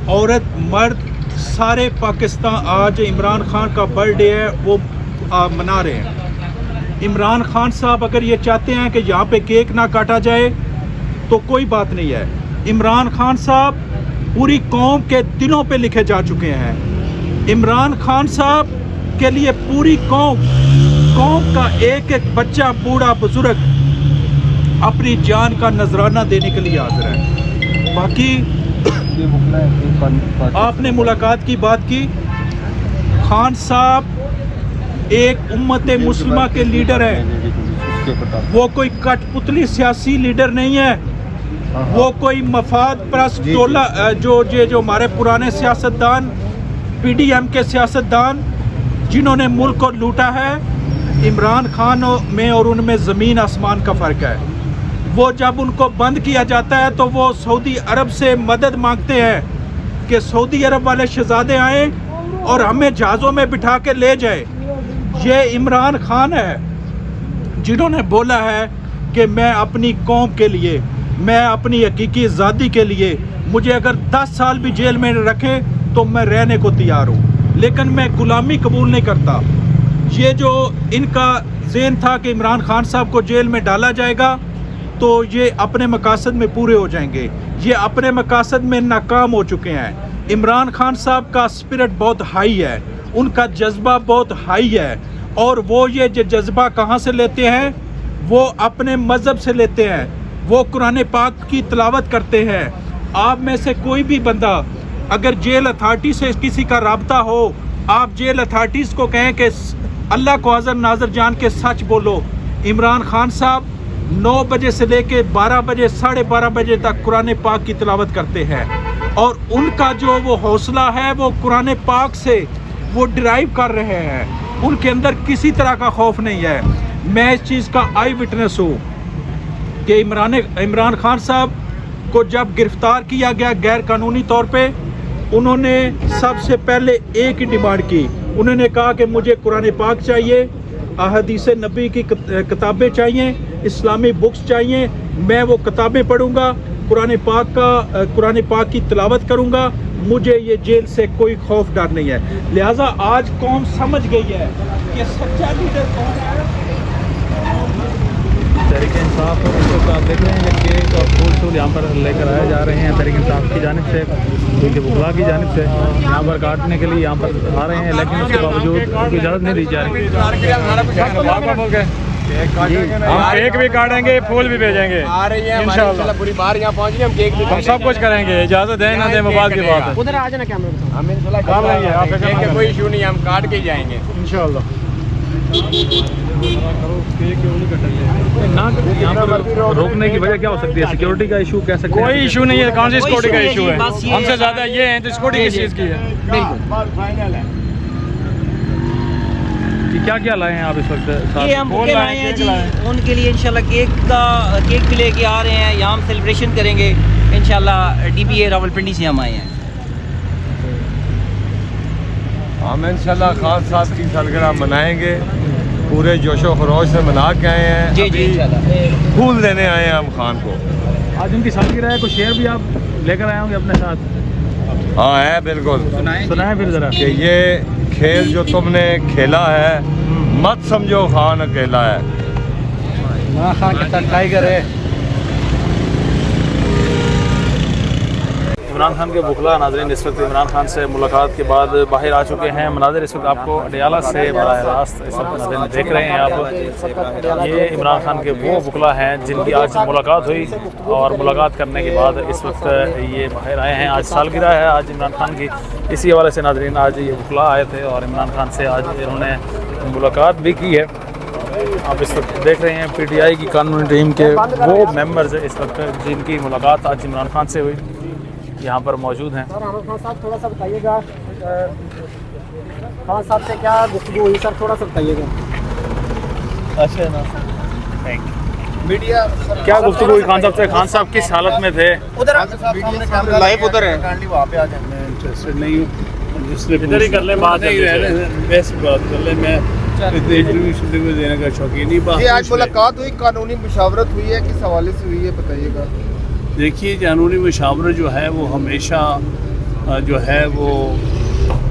औरत मर्द सारे पाकिस्तान आज इमरान खान का बर्थडे है वो मना रहे हैं। इमरान खान साहब अगर ये चाहते हैं कि यहाँ पे केक ना काटा जाए तो कोई बात नहीं है। इमरान खान साहब पूरी कौम के दिलों पे लिखे जा चुके हैं। इमरान खान साहब के लिए पूरी कौम का एक एक बच्चा बूढ़ा बुजुर्ग अपनी जान का नजराना देने के लिए हाजिर है। बाकी आपने मुलाकात की बात की, खान साहब एक उम्मत मुस्लिमा के लीडर हैं। वो कोई कठपुतली सियासी लीडर नहीं है, वो कोई मफाद परस्त टोला जो हमारे पुराने सियासतदान PDM के सियासतदान जिन्होंने मुल्क को लूटा है। इमरान खान में और उनमें ज़मीन आसमान का फ़र्क है। वो जब उनको बंद किया जाता है तो वो सऊदी अरब से मदद मांगते हैं कि सऊदी अरब वाले शहजादे आएँ और हमें जहाज़ों में बिठा के ले जाए। ये इमरान खान है जिन्होंने बोला है कि मैं अपनी कौम के लिए, मैं अपनी हकीकी आज़ादी के लिए, मुझे अगर 10 साल भी जेल में रखें तो मैं रहने को तैयार हूँ, लेकिन मैं गुलामी कबूल नहीं करता। ये जो इनका ज़हन था कि इमरान खान साहब को जेल में डाला जाएगा तो ये अपने मकासद में पूरे हो जाएंगे, ये अपने मकासद में नाकाम हो चुके हैं। इमरान खान साहब का स्पिरिट बहुत हाई है, उनका जज्बा बहुत हाई है, और वो ये जज्बा कहाँ से लेते हैं? वो अपने मज़हब से लेते हैं। वो कुरान पाक की तिलावत करते हैं। आप में से कोई भी बंदा अगर जेल अथॉरिटी से किसी का राब्ता हो, आप जेल अथॉरिटीज़ को कहें कि अल्लाह को हाज़िर नाज़िर जान के सच बोलो। इमरान खान साहब 9 बजे से लेके 12 बजे 12:30 बजे तक कुरान पाक की तिलावत करते हैं, और उनका जो वो हौसला है वो कुरान पाक से वो ड्राइव कर रहे हैं। उनके अंदर किसी तरह का खौफ नहीं है। मैं इस चीज़ का आई विटनेस हूँ कि इमरान खान साहब को जब गिरफ़्तार किया गया गैर कानूनी तौर पे, उन्होंने सबसे पहले एक ही डिमांड की। उन्होंने कहा कि मुझे कुरान पाक चाहिए, अहदीस नबी की किताबें चाहिए, इस्लामी बुक्स चाहिए। मैं वो किताबें पढ़ूंगा, कुरान पाक की तिलावत करूंगा। मुझे ये जेल से कोई खौफ डर नहीं है। लिहाजा आज कौम समझ गई है कि सच्चा लीडर कौन है। तहरीक इंसाफ को आप देख रहे हैं कि केक और फूल यहाँ पर लेकर आए जा रहे हैं तहरीक इंसाफ की जानिब से, उनके बुखला की जानिब से यहाँ पर काटने के लिए यहाँ पर आ रहे हैं, लेकिन उसके बावजूद उनको इजाज़त नहीं दी जा रही। हम केक भी काटेंगे, फूल भी भेजेंगे इंशाल्लाह। पूरी बार यहाँ पहुँच गए, हम केक भी हम सब कुछ करेंगे। इजाज़त है ना दे मोबाइल की बात है। उधर आ जाना कैमरा, हम कोई इशू नहीं है, हम काट के जाएंगे इंशाल्लाह। यहाँ पर रोकने की वजह क्या हो सकती है? सिक्योरिटी का इशू कह सकते हैं? कोई इशू नहीं है। कौन सी सिक्योरिटी का इशू है? हमसे ज़्यादा ये है तो सिक्योरिटी किस चीज़ की है? क्या क्या लाए हैं आप इस वक्त? ये हम बुके लाए हैं जी उनके लिए। इंशाल्लाह केक भी लेके आ रहे हैं, यहाँ हम सेलिब्रेशन करेंगे इंशाल्लाह। DBA रावलपिंडी से हम आए हैं। हम इंशाल्लाह खान साहब की सालगिरह मनाएंगे, पूरे जोशो खरोश से मना के आए हैं। जी जी इंशाल्लाह फूल देने आए हैं हम खान को। आज उनकी सालगिरह है, कुछ शेयर भी आप लेकर आए होंगे अपने साथ? हाँ है, बिल्कुल सुनाए फिर ज़रा कि ये खेल जो तुमने खेला है मत समझो खान अकेला है। खान के साथ टाइगर है। इमरान खान के बुखला नाज़रीन इस वक्त इमरान खान से मुलाकात के बाद बाहर आ चुके हैं। मनाज़िर इस वक्त आपको अडियाला से बराह रास्त इस वक्त नाज़रीन देख रहे हैं आप। ये इमरान खान के वो बुखला हैं जिनकी आज मुलाकात हुई, और मुलाकात करने के बाद इस वक्त ये बाहर आए हैं। आज सालगिरह है आज इमरान खान की, इसी हवाले से नाज़रीन आज ये बुखला आए थे और इमरान खान से आज इन्होंने मुलाकात भी की है। आप इस वक्त देख रहे हैं PTI की कानूनी टीम के वो मेंबर्स इस वक्त जिनकी मुलाकात आज इमरान खान से हुई यहाँ पर मौजूद हैं। खान साहब थोड़ा सा बताइएगा, खान साहब से क्या गुफ्तगू हुई सर, थोड़ा सा बताइएगा। अच्छा ना, थैंक यू। मीडिया क्या गुफ्तगू हुई खान साहब से? खान साहब किस हालत में थे? उधर लाइव उधर है, वहाँ पे आ जाए। मैं इंटरेस्टेड नहीं हूँ, इधर ही कर ले बात, वैसे बात कर ले। मैं इंटरव्यू देने का शौकीन नहीं। ये आज मुलाकात हुई, कानूनी मुशावरत हुई है, किस हवाले से हुई है बताइएगा? देखिए, कानूनी मुशावरत जो है वो हमेशा जो है वो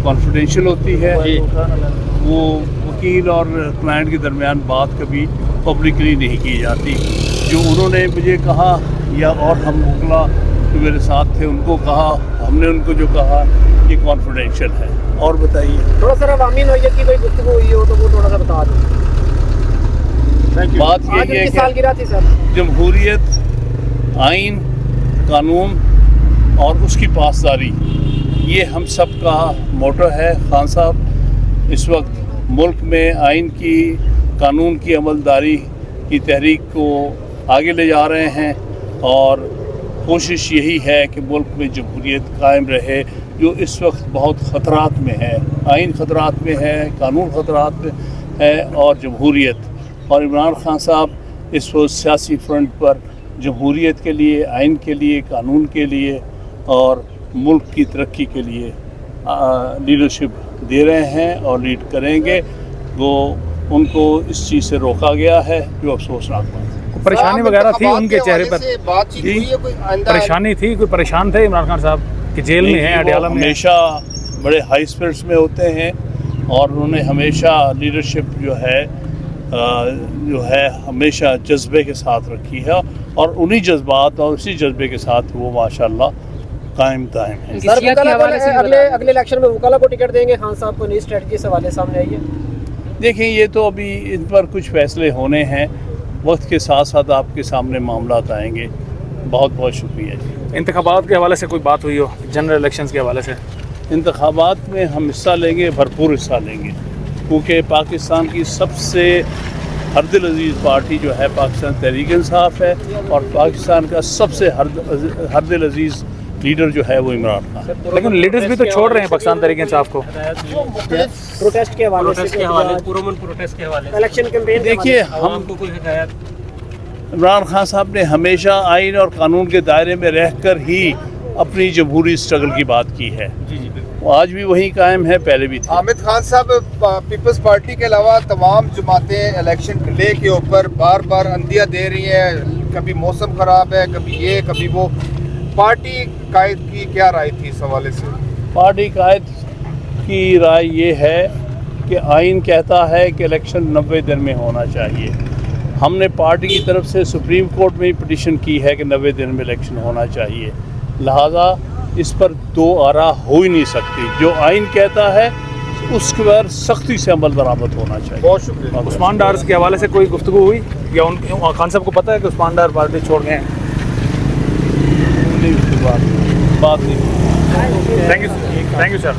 कॉन्फिडेंशियल होती है, वो वकील और क्लाइंट के दरमियान बात कभी पब्लिकली नहीं की जाती। जो उन्होंने मुझे कहा या और हम वकला जो मेरे साथ थे उनको कहा, हमने उनको जो कहा ये कॉन्फिडेंशियल है। और बताइए थोड़ा सा अवामी नौयत की कोई गुफ्तगू हुई हो तो वो थोड़ा सा बता दो। बात यही है कि सालगिरह थी सर, जमहूरियत, आइन, कानून और उसकी पासदारी, ये हम सब का मोटो है। खान साहब इस वक्त मुल्क में आइन की, कानून की अमलदारी की तहरीक को आगे ले जा रहे हैं और कोशिश यही है कि मुल्क में जमहूरियत कायम रहे, जो इस वक्त बहुत ख़तरात में है। आइन ख़तरात में है, कानून ख़तरात में है और जमहूरियत। और इमरान खान साहब इस वक्त सियासी फ्रंट पर जमहूरियत के लिए, आइन के लिए, कानून के लिए और मुल्क की तरक्की के लिए लीडरशिप दे रहे हैं और लीड करेंगे। वो उनको इस चीज़ से रोका गया है जो अफसोसनाक बात है। परेशानी वगैरह थी उनके चेहरे पर? बातचीत हुई है कोई परेशानी थी, कोई परेशान थे इमरान खान साहब कि जेल में हैं, अडयाला में? हमेशा बड़े हाई स्पिरिट्स में होते हैं और उन्होंने हमेशा लीडरशिप जो है हमेशा जज्बे के साथ रखी है और उन्हीं जज्बात और उसी जज्बे के साथ वो माशाल्लाह कायम दायम है। सर अगले इलेक्शन में वकाला को टिकट देंगे खान साहब को, नई स्ट्रेटजी से वाले सामने आई है? देखें, ये तो अभी इन पर कुछ फैसले होने हैं, वक्त के साथ साथ आपके सामने मामलात आएंगे। बहुत बहुत शुक्रिया जी। इंतखाबात के हवाले से कोई बात हुई हो, जनरल इलेक्शंस के हवाले से? इंतखाबात में हम हिस्सा लेंगे, भरपूर हिस्सा लेंगे, क्योंकि पाकिस्तान की सबसे हरदिल अजीज़ पार्टी जो है पाकिस्तान तहरीक इंसाफ है और पाकिस्तान का सबसे हरदिल अजीज़ लीडर जो है वो इमरान खान। लेकिन लीडर्स भी तो छोड़ रहे हैं पाकिस्तान तहरीक इंसाफ को। प्रोटेस्ट के हवाले से इलेक्शन कैंपेन, देखिए, हम इमरान खान साहब ने हमेशा आइन और कानून के दायरे में रहकर ही अपनी जमहूरी स्ट्रगल की बात की है। वो आज भी वही कायम है, पहले भी थी। हामिद खान साहब, पीपल्स पार्टी के अलावा तमाम जमातें इलेक्शन प्ले के ऊपर बार बार अंदिया दे रही हैं, कभी मौसम ख़राब है, कभी ये कभी वो। पार्टी कायद की क्या राय थी इस हवाले से? पार्टी कायद की राय ये है कि आइन कहता है कि इलेक्शन 90 दिन में होना चाहिए। हमने पार्टी की तरफ से सुप्रीम कोर्ट में भी पिटीशन की है कि 90 दिन में इलेक्शन होना चाहिए, लिहाजा इस पर दो आरा हो ही नहीं सकती। जो आइन कहता है उस पर सख्ती से अमल दरामद होना चाहिए। बहुत शुक्रिया। उस्मान डार के हवाले से कोई गुफ्तगू हुई या उन खान साहब को पता है कि उस्मान डार पार्टी छोड़ गए हैं? नहीं, उसके बाद बात नहीं। Thank you sir.